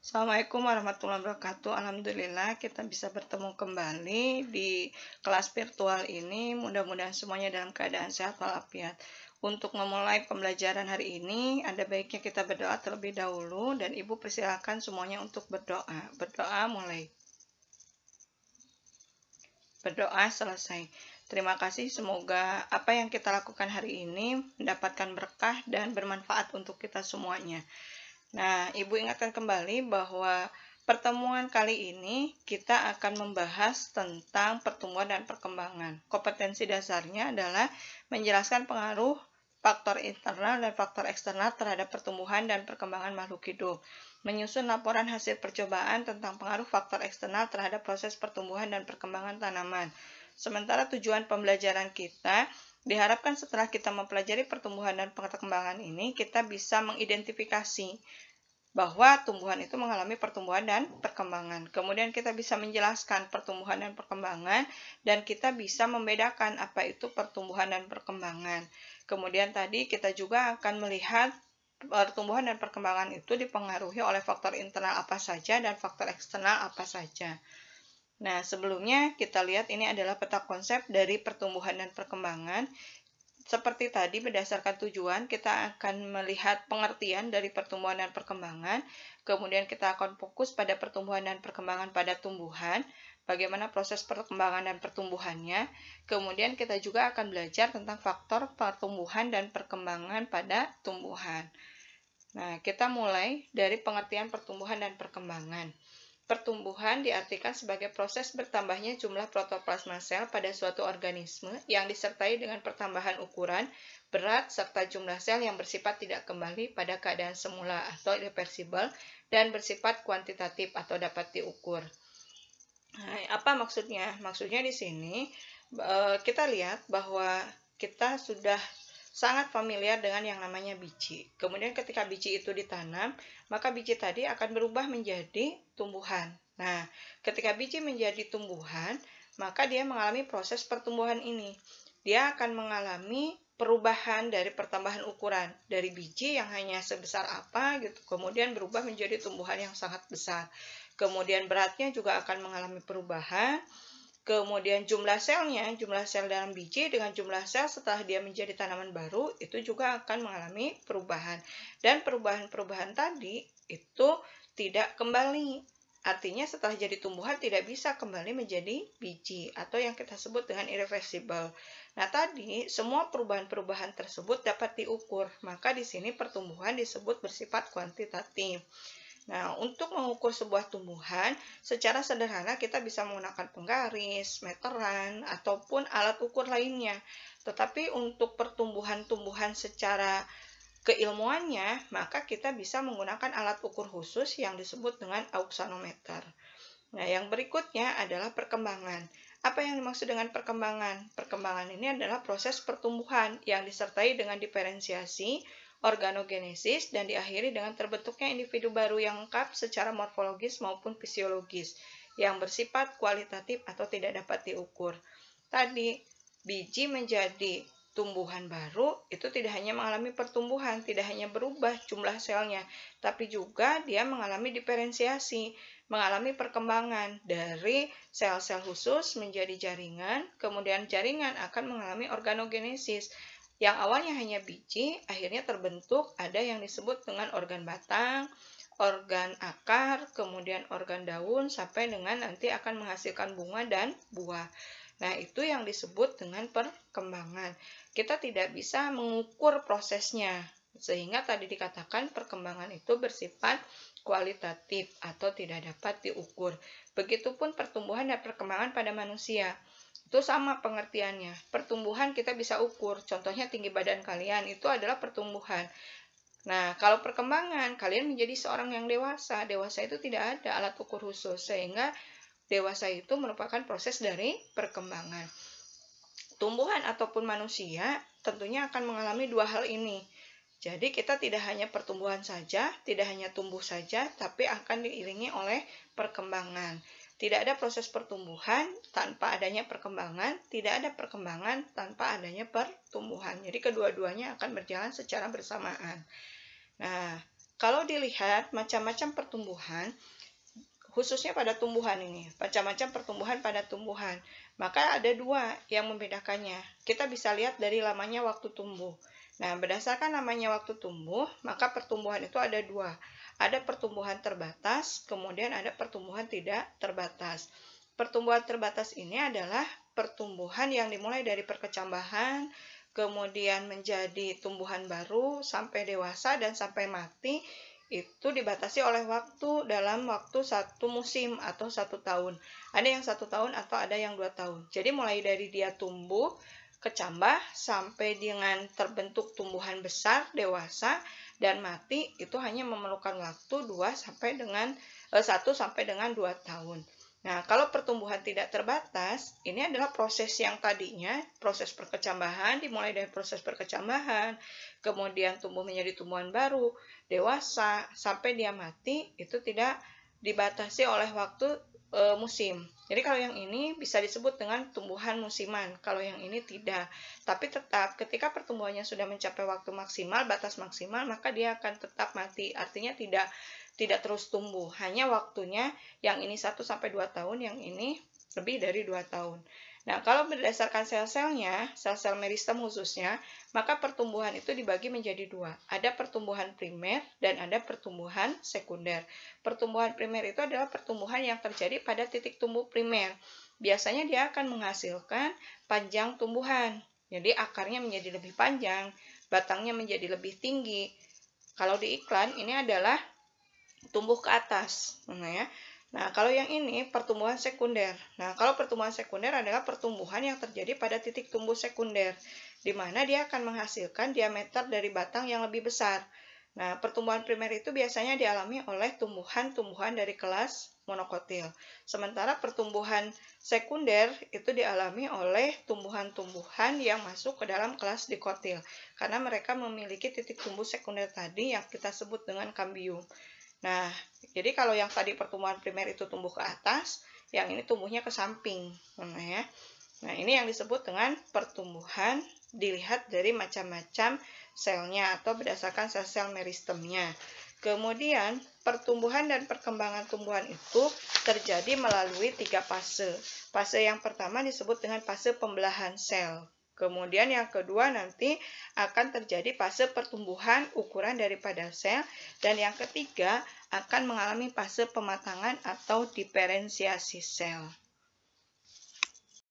Assalamualaikum warahmatullahi wabarakatuh. Alhamdulillah kita bisa bertemu kembali di kelas virtual ini. Mudah-mudahan semuanya dalam keadaan sehat walafiat. Untuk memulai pembelajaran hari ini, ada baiknya kita berdoa terlebih dahulu dan Ibu persilakan semuanya untuk berdoa. Berdoa mulai. Berdoa selesai. Terima kasih, semoga apa yang kita lakukan hari ini mendapatkan berkah dan bermanfaat untuk kita semuanya. Nah, Ibu ingatkan kembali bahwa pertemuan kali ini kita akan membahas tentang pertumbuhan dan perkembangan. Kompetensi dasarnya adalah menjelaskan pengaruh faktor internal dan faktor eksternal terhadap pertumbuhan dan perkembangan makhluk hidup. Menyusun laporan hasil percobaan tentang pengaruh faktor eksternal terhadap proses pertumbuhan dan perkembangan tanaman. Sementara tujuan pembelajaran kita diharapkan setelah kita mempelajari pertumbuhan dan perkembangan ini, kita bisa mengidentifikasi bahwa tumbuhan itu mengalami pertumbuhan dan perkembangan. Kemudian kita bisa menjelaskan pertumbuhan dan perkembangan, dan kita bisa membedakan apa itu pertumbuhan dan perkembangan. Kemudian tadi kita juga akan melihat pertumbuhan dan perkembangan itu dipengaruhi oleh faktor internal apa saja dan faktor eksternal apa saja. Nah, sebelumnya kita lihat ini adalah peta konsep dari pertumbuhan dan perkembangan. Seperti tadi, berdasarkan tujuan, kita akan melihat pengertian dari pertumbuhan dan perkembangan. Kemudian kita akan fokus pada pertumbuhan dan perkembangan pada tumbuhan, bagaimana proses perkembangan dan pertumbuhannya. Kemudian kita juga akan belajar tentang faktor pertumbuhan dan perkembangan pada tumbuhan. Nah, kita mulai dari pengertian pertumbuhan dan perkembangan. Pertumbuhan diartikan sebagai proses bertambahnya jumlah protoplasma sel pada suatu organisme yang disertai dengan pertambahan ukuran, berat, serta jumlah sel yang bersifat tidak kembali pada keadaan semula atau irreversible dan bersifat kuantitatif atau dapat diukur. Nah, apa maksudnya? Maksudnya di sini kita lihat bahwa kita sudah sangat familiar dengan yang namanya biji. Kemudian ketika biji itu ditanam, maka biji tadi akan berubah menjadi tumbuhan. Nah, ketika biji menjadi tumbuhan, maka dia mengalami proses pertumbuhan ini. Dia akan mengalami perubahan dari pertambahan ukuran dari biji yang hanya sebesar apa gitu, kemudian berubah menjadi tumbuhan yang sangat besar. Kemudian beratnya juga akan mengalami perubahan. Kemudian jumlah selnya, jumlah sel dalam biji dengan jumlah sel setelah dia menjadi tanaman baru, itu juga akan mengalami perubahan. Dan perubahan-perubahan tadi itu tidak kembali. Artinya setelah jadi tumbuhan tidak bisa kembali menjadi biji atau yang kita sebut dengan irreversible. Nah, tadi semua perubahan-perubahan tersebut dapat diukur. Maka di sini pertumbuhan disebut bersifat kuantitatif. Nah, untuk mengukur sebuah tumbuhan, secara sederhana kita bisa menggunakan penggaris, meteran, ataupun alat ukur lainnya. Tetapi untuk pertumbuhan-tumbuhan secara keilmuannya, maka kita bisa menggunakan alat ukur khusus yang disebut dengan auxanometer. Nah, yang berikutnya adalah perkembangan. Apa yang dimaksud dengan perkembangan? Perkembangan ini adalah proses pertumbuhan yang disertai dengan diferensiasi, organogenesis, dan diakhiri dengan terbentuknya individu baru yang lengkap secara morfologis maupun fisiologis, yang bersifat kualitatif atau tidak dapat diukur. Tadi, biji menjadi tumbuhan baru itu tidak hanya mengalami pertumbuhan, tidak hanya berubah jumlah selnya, tapi juga dia mengalami diferensiasi, mengalami perkembangan dari sel-sel khusus menjadi jaringan, kemudian jaringan akan mengalami organogenesis. Yang awalnya hanya biji, akhirnya terbentuk ada yang disebut dengan organ batang, organ akar, kemudian organ daun, sampai dengan nanti akan menghasilkan bunga dan buah. Nah, itu yang disebut dengan perkembangan. Kita tidak bisa mengukur prosesnya, sehingga tadi dikatakan perkembangan itu bersifat kualitatif atau tidak dapat diukur. Begitupun pertumbuhan dan perkembangan pada manusia. Itu sama pengertiannya. Pertumbuhan kita bisa ukur. Contohnya tinggi badan kalian itu adalah pertumbuhan. Nah, kalau perkembangan, kalian menjadi seorang yang dewasa. Dewasa itu tidak ada alat ukur khusus, sehingga dewasa itu merupakan proses dari perkembangan. Tumbuhan ataupun manusia tentunya akan mengalami dua hal ini. Jadi kita tidak hanya pertumbuhan saja, tidak hanya tumbuh saja, tapi akan diiringi oleh perkembangan. Tidak ada proses pertumbuhan tanpa adanya perkembangan, tidak ada perkembangan tanpa adanya pertumbuhan. Jadi kedua-duanya akan berjalan secara bersamaan. Nah, kalau dilihat macam-macam pertumbuhan, khususnya pada tumbuhan ini, macam-macam pertumbuhan pada tumbuhan, maka ada dua yang membedakannya. Kita bisa lihat dari lamanya waktu tumbuh. Nah, berdasarkan lamanya waktu tumbuh, maka pertumbuhan itu ada dua. Ada pertumbuhan terbatas, kemudian ada pertumbuhan tidak terbatas. Pertumbuhan terbatas ini adalah pertumbuhan yang dimulai dari perkecambahan, kemudian menjadi tumbuhan baru, sampai dewasa, dan sampai mati, itu dibatasi oleh waktu dalam waktu satu musim atau 1 tahun. Ada yang 1 tahun atau ada yang 2 tahun. Jadi mulai dari dia tumbuh, kecambah, sampai dengan terbentuk tumbuhan besar, dewasa, dan mati, itu hanya memerlukan waktu 1 sampai dengan 2 tahun. Nah, kalau pertumbuhan tidak terbatas, ini adalah proses yang tadinya, proses perkecambahan, dimulai dari proses perkecambahan, kemudian tumbuh menjadi tumbuhan baru, dewasa, sampai dia mati, itu tidak dibatasi oleh waktu musim. Jadi kalau yang ini bisa disebut dengan tumbuhan musiman, kalau yang ini tidak. Tapi tetap ketika pertumbuhannya sudah mencapai waktu maksimal, batas maksimal, maka dia akan tetap mati. Artinya tidak terus tumbuh, hanya waktunya yang ini 1-2 tahun, yang ini lebih dari 2 tahun. Nah, kalau berdasarkan sel-selnya, sel-sel meristem khususnya, maka pertumbuhan itu dibagi menjadi dua. Ada pertumbuhan primer dan ada pertumbuhan sekunder. Pertumbuhan primer itu adalah pertumbuhan yang terjadi pada titik tumbuh primer. Biasanya dia akan menghasilkan panjang tumbuhan. Jadi akarnya menjadi lebih panjang, batangnya menjadi lebih tinggi. Kalau di iklan ini adalah tumbuh ke atas. Nah, kalau yang ini pertumbuhan sekunder. Nah, kalau pertumbuhan sekunder adalah pertumbuhan yang terjadi pada titik tumbuh sekunder, di mana dia akan menghasilkan diameter dari batang yang lebih besar. Nah, pertumbuhan primer itu biasanya dialami oleh tumbuhan-tumbuhan dari kelas monokotil. Sementara pertumbuhan sekunder itu dialami oleh tumbuhan-tumbuhan yang masuk ke dalam kelas dikotil, karena mereka memiliki titik tumbuh sekunder tadi yang kita sebut dengan kambium. Nah, jadi kalau yang tadi pertumbuhan primer itu tumbuh ke atas, yang ini tumbuhnya ke samping. Nah, ini yang disebut dengan pertumbuhan dilihat dari macam-macam selnya atau berdasarkan sel-sel meristemnya. Kemudian, pertumbuhan dan perkembangan tumbuhan itu terjadi melalui 3 fase. Fase yang pertama disebut dengan fase pembelahan sel. Kemudian yang kedua nanti akan terjadi fase pertumbuhan ukuran daripada sel, dan yang ketiga akan mengalami fase pematangan atau diferensiasi sel.